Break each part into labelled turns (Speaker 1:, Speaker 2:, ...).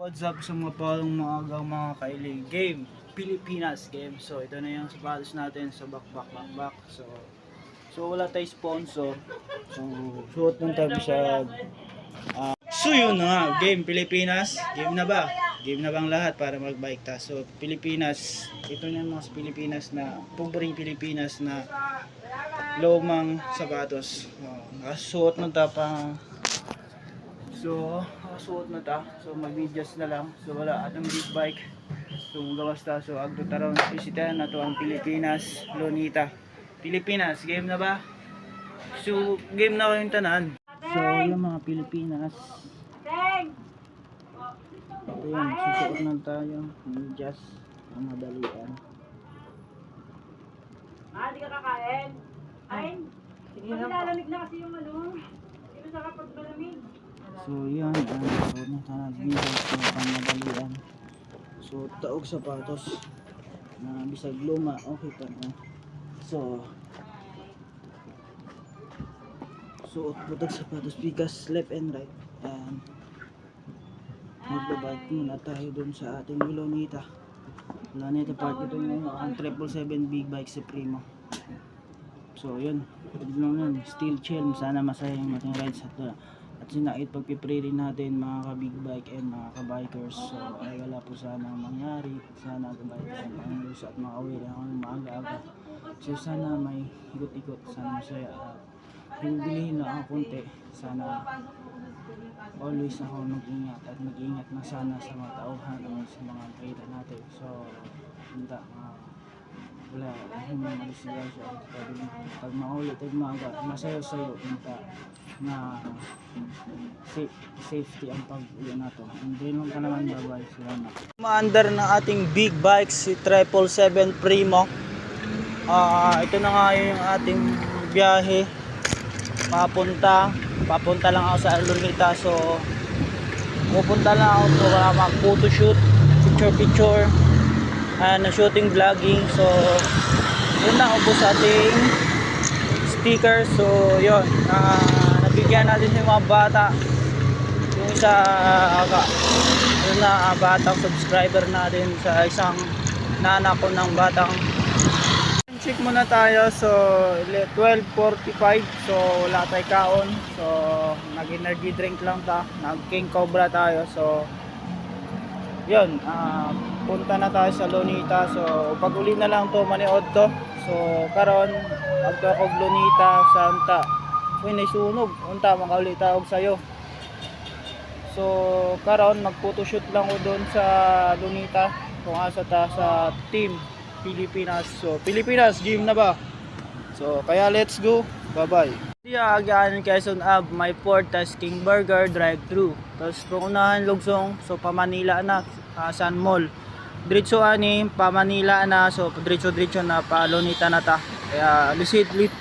Speaker 1: What's up sa mga palong mga kailig game, Pilipinas game. So ito na yung sapatos natin sa back. So wala tayong sponsor. So suot ng tabi siya. So yun na nga, game Pilipinas. Game na ba? Game na bang lahat para magbike ta? So Pilipinas, ito na mga Pilipinas na pobreng Pilipinas na lumang sapatos. Nakasuot ng tapang. So, nakasuot na ta. So, mag-videos na lang. So, wala atong big bike. So, gawas ta. So, agto taron bisitahan na to ang Pilipinas, Lonita. Pilipinas, game na ba? So, game na kayong tanan. So, yung mga Pilipinas. Ito yun, susuot na tayo. Medyas, ang madalian.
Speaker 2: Di ka kakain? Kain? Paglalamig na kasi yung ano. Hindi mo sa kapag malamig.
Speaker 1: So yan, suot na tayo medyas na pangmadalian. So taog sapatos na bisag luma, okay pa no. So suot butag sapatos bigas left and right. And magbabike muna tayo dun sa ating Lonita. Lonita Park, ito yung ang 777 big bike Supremo. So yun, yun, still chill. Sana masaya yung ating rides at sinait pagpipray natin mga ka-big bike and mga ka-bikers. So ay wala po sana mangyari. Sana ka-bikers ang Panginoon at mga aware ako ng maaga-aga. So sana may ikot-ikot, sana masaya. Pinibilihin lang ako konti. Sana always ako mag-ingat at mag-ingat na sana sa mga tauhan o sa mga kaitan natin. So hindi wala yung mga disgrasya pag maulit at maaga masayo-sayo na safety ang pag-uwi nato. Hindi lang ka naman babay. Salamat. Maandar ng ating big bike si 777 Primo. Ito na nga yung ating biyahe papunta lang ako sa Lonita. So pupunta lang ako para mag photoshoot, picture na shooting vlogging. So yun na, ubos ating sticker. So yun, nabigyan natin yung mga bata, yung isa yun na, batang subscriber natin sa isang naanak ko ng batang. Check muna tayo. So 12:45. So wala tayong kaon. So nag energy drink lang ta, nag King Cobra tayo. So yun, punta na tayo sa Lonita. So pag uli na lang to maniod to. So karon agto ako Lonita Santa. Uy, naisunog unta makauli taog sayo. So karon mag photoshoot lang ko doon sa Lonita kung asa ta sa team Pilipinas. So Pilipinas, game na ba? So kaya let's go. Bye bye. Yeah, again Quezon Ave, my port tas King Burger drive-thru. Tapos pangunahan Lugsong, so pa Manila na, San Mall. Diretso ani pa Manila na, so diretso na pa Lonita na ta. Kaya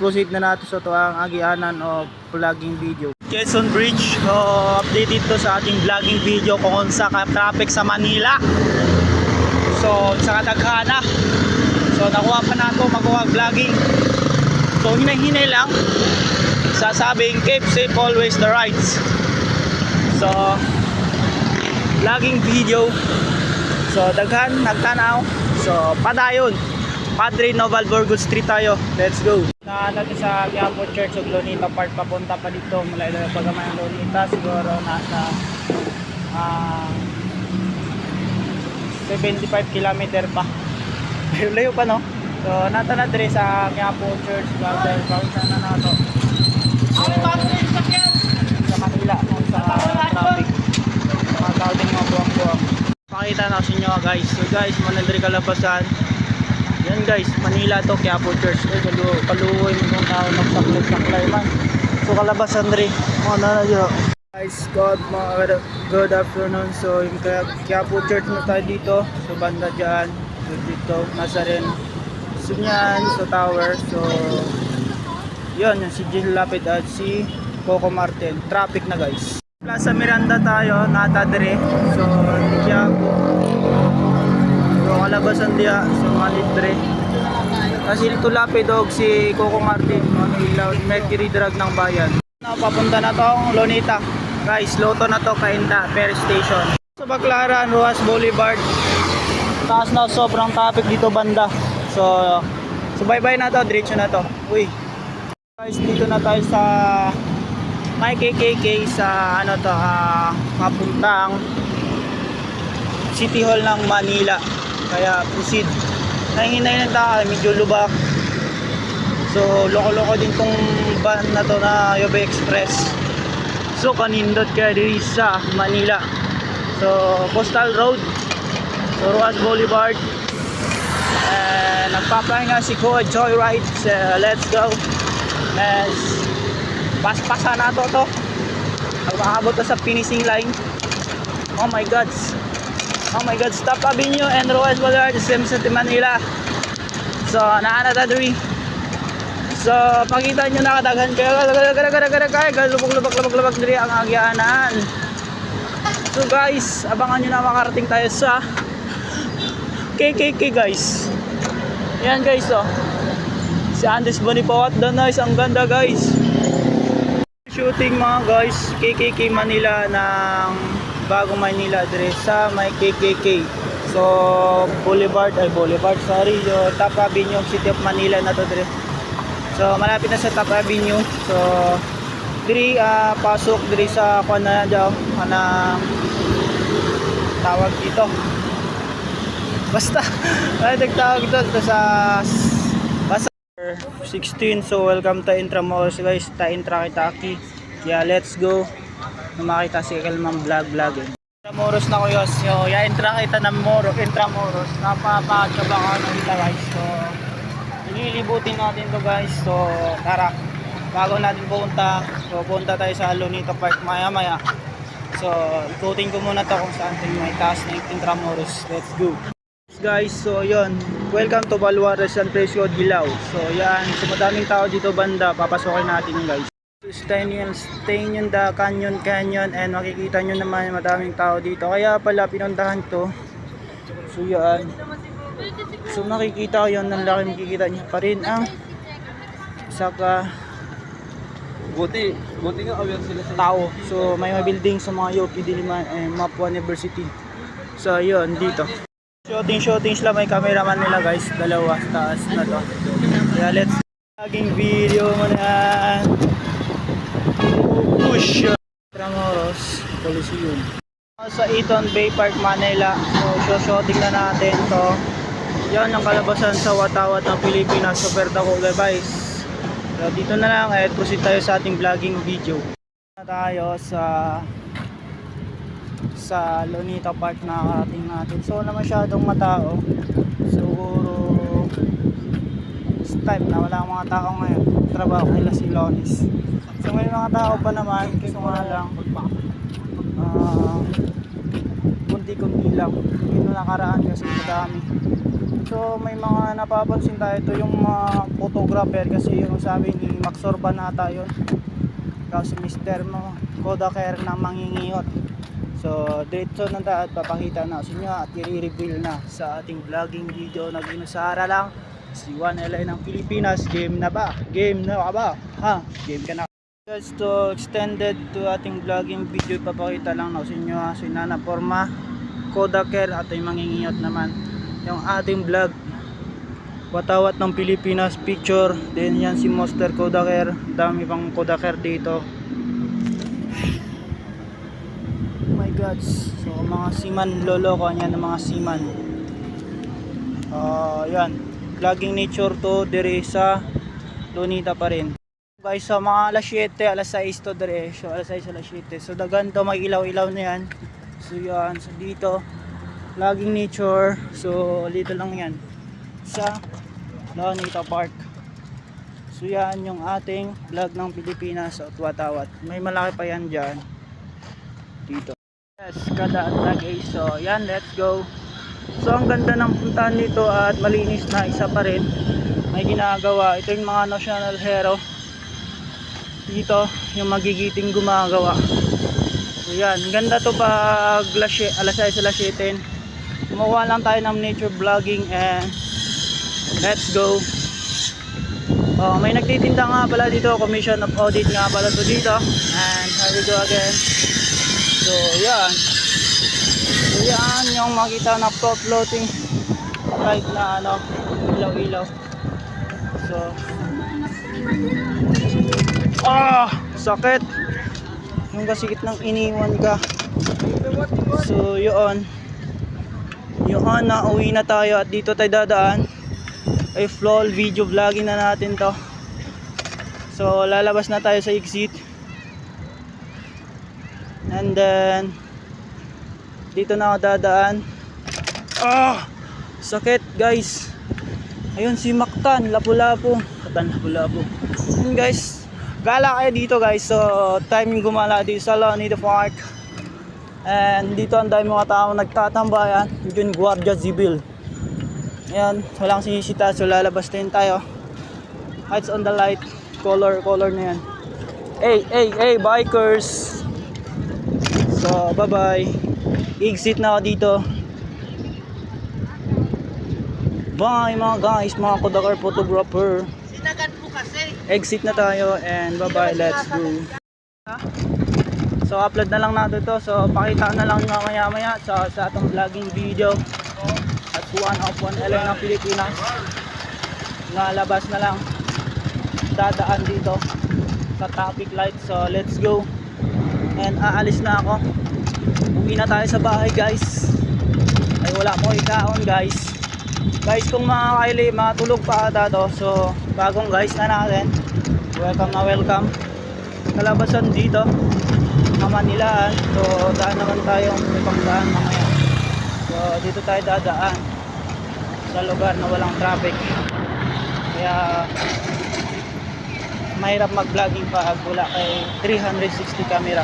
Speaker 1: proceed na nato sa tuang agianan o vlogging video. Quezon Bridge, so update dito sa ating vlogging video kung sa traffic sa Manila. So sa Kadaghana. So nakuha pa na ako magawa vlogging. So hinay-hinay lang. Sasabing keep safe always the rides. So vlogging video. So daghan nagtanaw. So padayon Padre Noval Burgos Street tayo. Let's go. Natin sa Quiapo Church of Lonita Park, papunta pa dito mula ito pagamay ng Lonita. Siguro nasa 75 km pa. Layo pa no. So nata na dire sa Quiapo Church, dahil pausan na nato. Sa Manila no, sa traffic. Mga tao din mga buwang-buwang. Pakita na sa inyo guys. So guys, manandiri kalabasan. Yan guys, Manila to, Quiapo Church. Paluoy mo kung tao nagsaklay man. So kalabasan rin. Mga nanadyo. Guys, good afternoon. So yung Quiapo Church na tayo dito. So banda dyan. So dito, nasa rin Sunyan, so tower. So yun, yung si Jill Lapid at si Coco Martin. Traffic na guys. Plaza Miranda tayo, natadre. So Quiapo. So kalabasan diya, so malibre. Kasi dito Lapid og si Coco Martin, ilaw Mercury Drag ng bayan. Papunta na tong Lonita. Guys, loto na to kainda per station. Sa Baclaran, Ruas Boulevard. Taas na, sobrang traffic dito banda. So bye-bye na to, diretso na to. Uy. Guys, dito na tayo sa may KKK sa ano to, papuntang City Hall ng Manila. Kaya proceed. Nahinay lang tayo, medyo lubak. So loko-loko din tong van na to na Yobe Express. So kanindot kaya diri sa Manila. So Coastal Road, so Ruas Boulevard, and nagpapahinga si Kuya Joyride. So let's go. Let's paspasa na to. Magkakabot na sa finishing line. Oh my god, Stop Avenue and Ruas Boulevard, same sa Manila. So naana ta diri. So pakita nyo nakadaghan kayo. Lubak diri ang agyaanan. So guys, abangan nyo na makarating tayo sa KKK guys. Ayan guys, oh. Si Andes Bonifacio at the nice, ang ganda guys. Shooting mga guys, KKK Manila ng Bagong Manila dire sa may KKK. So Boulevard, sorry, yung Top Avenue, City of Manila na to dire. So malapit na sa Top Avenue. So diri pasok diri sa kuan na daw ana tawag dito. Basta ay nagtawag dito sa basta 16. So welcome to Intramuros guys, ta Intra Kitaki. Yeah, let's go. Makita si Kalmang vlogging. Intramuros na ko yos. So ya Intra kita ng Intramuros. Napapakaba ko na nila guys. So ililibutin natin to guys. So tara. Bago natin punta tayo sa Lunita Park maya. So, ikutin ko muna to kung saan tayo may taas ng Intramuros. Let's go. Guys, so yun. Welcome to Balwara San Presio Dilaw. So, yan. So, madaming tao dito banda. Papasokin natin guys. Staying in the canyon and makikita nyo naman madaming tao dito. Kaya pala pinuntahan to. So, yan. So, nakikita ko yun. Ang laki makikita nyo pa rin ang saka buti nga aware sila sa tao. So may mga building sa mga UP Diliman and Mapua University. So yun dito. Shooting sila, may cameraman nila guys, dalawa taas na to. Kaya let's laging video mo na. Push Intramuros Coliseum. Sa Eton Bay Park Manila. So shooting na natin to. Yan ang kalabasan sa watawat ng Pilipinas. Super dako guys. So dito na lang at proceed tayo sa ating vlogging video. Tayo sa Lunita Park na nakarating natin. So wala masyadong matao. Siguro this time na wala mga tao ngayon. Trabaho nila si Lonis. So may mga tao pa naman. Kasi nga lang kunti-kunti lang. Yun na nakaraan kasi madami. So may mga napapansin tayo, ito yung mga photographer kasi yung sabi ni Max Orban nata yun. Kasi Mr. Kodaker na mangingiyot. So dito na tayo at papakita na sa inyo at i-reveal na sa ating vlogging video na ginusara lang si 1LA ng Pilipinas. Game na ba? Game na ba? Ha? Game ka na. Guys, to extended to ating vlogging video, papakita lang na sa inyo si Nana Forma Kodaker at yung mangingiyot naman yung ating vlog watawat ng Pilipinas picture. Then yan si Monster Kodaker, dami pang Kodaker dito. Oh my god. So mga seaman, lolo ko yan ng mga seaman. Yan vlogging nature to dire sa Lunita pa rin guys. Sa mga alas 7, alas 6 to dire. So alas 6, alas 7. So dagan to, may ilaw-ilaw na yan. So yan, so dito vlogging nature. So dito lang yan sa Lunita Park. So yan yung ating vlog ng Pilipinas at watawat. May malaki pa yan dyan dito. Yes, kada at guys. So yan, let's go. So ang ganda ng puntahan nito at malinis na, isa pa rin may ginagawa. Ito yung mga national hero dito, yung magigiting gumagawa. So yan, ganda to pag alas 6, alas 7. Kumuha lang tayo ng nature vlogging and let's go. May nagtitinda nga pala dito, commission of audit nga pala to dito. And here we go again. So yan, kang makita na floating light na ano, ilaw-ilaw. So, sakit. Yung kasikit ng iniwan ka. So, yun. Yun, nauwi na tayo at dito tayo dadaan. Ay, flow video vlogging na natin to. So, lalabas na tayo sa exit. And then, dito na ako dadaan. Sakit guys. Ayun si Mactan, Lapu-Lapu. Lapu-Lapu. Yun guys. Gala kayo dito guys. So, time gumala dito sa Lonita Park. And dito ang dami mga tao nagtatambayan. Yun, Guardia Civil. Ayan, walang sinisita. So, lalabas din tayo. Lights on the light. Color na yan. Hey, bikers. So, bye-bye. Exit na ako dito. Bye mga guys, mga Kodakar photographer.
Speaker 2: Sinagan mo kasi.
Speaker 1: Exit na tayo and bye-bye, let's go. So, upload na lang natin to. So, pakita na lang maya-maya sa atong vlogging video. At 1 LA ng Pilipinas. Nalabas na lang. Dadaan dito sa traffic light. So, let's go. And aalis na ako. Uwi na tayo sa bahay guys. Ay wala mo ikaon guys. Guys, kung matulog pa ata to. So, bagong guys na natin. Welcome. Kalabasan dito. Manilaan. So, daan naman tayong may pangdaan mamaya. So, dito tayo dadaan sa lugar na walang traffic. Kaya mahirap mag-vlogging pag wala kay 360 camera.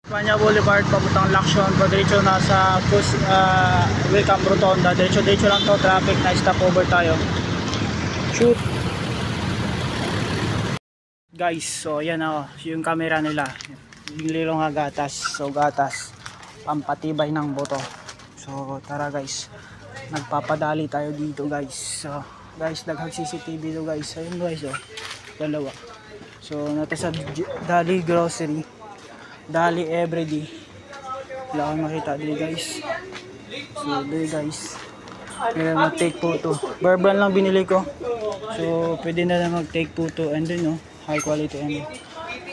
Speaker 1: Espanya Boulevard, papuntang Lacson, diretso na sa Welcome Rotonda. Diretso lang to, traffic na stop over tayo. Shoot. Guys, so yan yung camera nila. Yung nga gatas. So gatas, pampatibay ng boto. So tara guys, nagpapadali tayo dito guys. So guys, daghang CCTV to guys. Ayun guys, dalawa. So nata sa Dali Grocery, Dali Everyday. Wala akong makita dito guys. So dito guys, pwede mag-take photo. Bear brand lang binili ko. So pwede na mag-take photo and then high quality and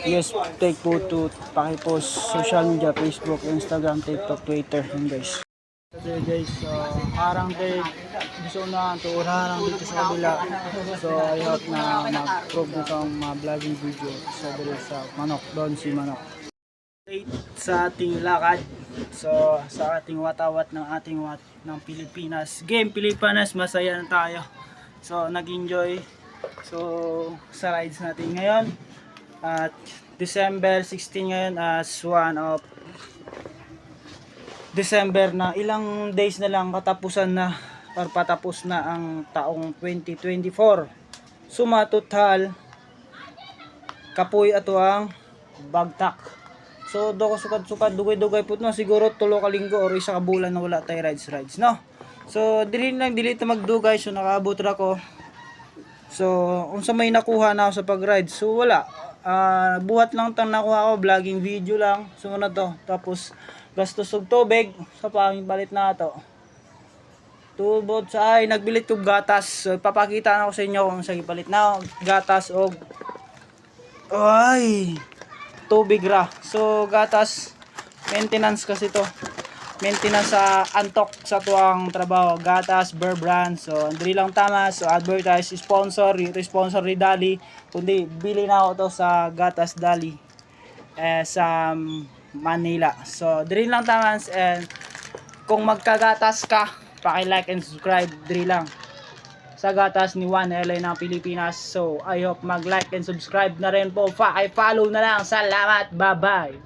Speaker 1: yes, take photo, paki-post social media, Facebook, Instagram, TikTok, Twitter, yun guys. So guys, harang tayo gusto na ito, harang dito sa kabila. So I hope na mag-prove nito ang mga vlogging video sa Manok, doon si Manok. Sa ating lakad, so sa ating watawat ng ating ng Pilipinas, game Pilipinas, masaya na tayo. So nag-enjoy sa rides natin ngayon at December 16 ngayon as one of December na, ilang days na lang katapusan na or patapos na ang taong 2024. Sumatotal kapoy ato ang bagtak. So do ko sukad dugay put no, siguro tulo ka linggo or isa ka bulan na wala tay rides no. So dili ta magdugay, so nakaabot ra ko. So unsa may nakuha na ako sa pag-ride, so wala. Buhat lang tang nakuha ko, vlogging video lang. Sumunod to. Tapos gastos og tubig sa pangbalit na to. Tubod sa ay nagbilit ko gatas. So ipapakita na ko sa inyo kung sa ipalit na gatas og tubig ra. So gatas maintenance kasi to. Maintenance sa antok sa tuang trabaho, gatas, Bear Brand. So andri lang tama, so advertise, sponsor ni Dali, kundi bili na ako to sa Gatas Dali sa Manila. So andri lang tama, and kung magkagatas ka, paki-like and subscribe diri lang sa gatas ni 1 LA ng Pilipinas. So I hope mag-like and subscribe na rin po, paki-follow na lang. Salamat, bye bye.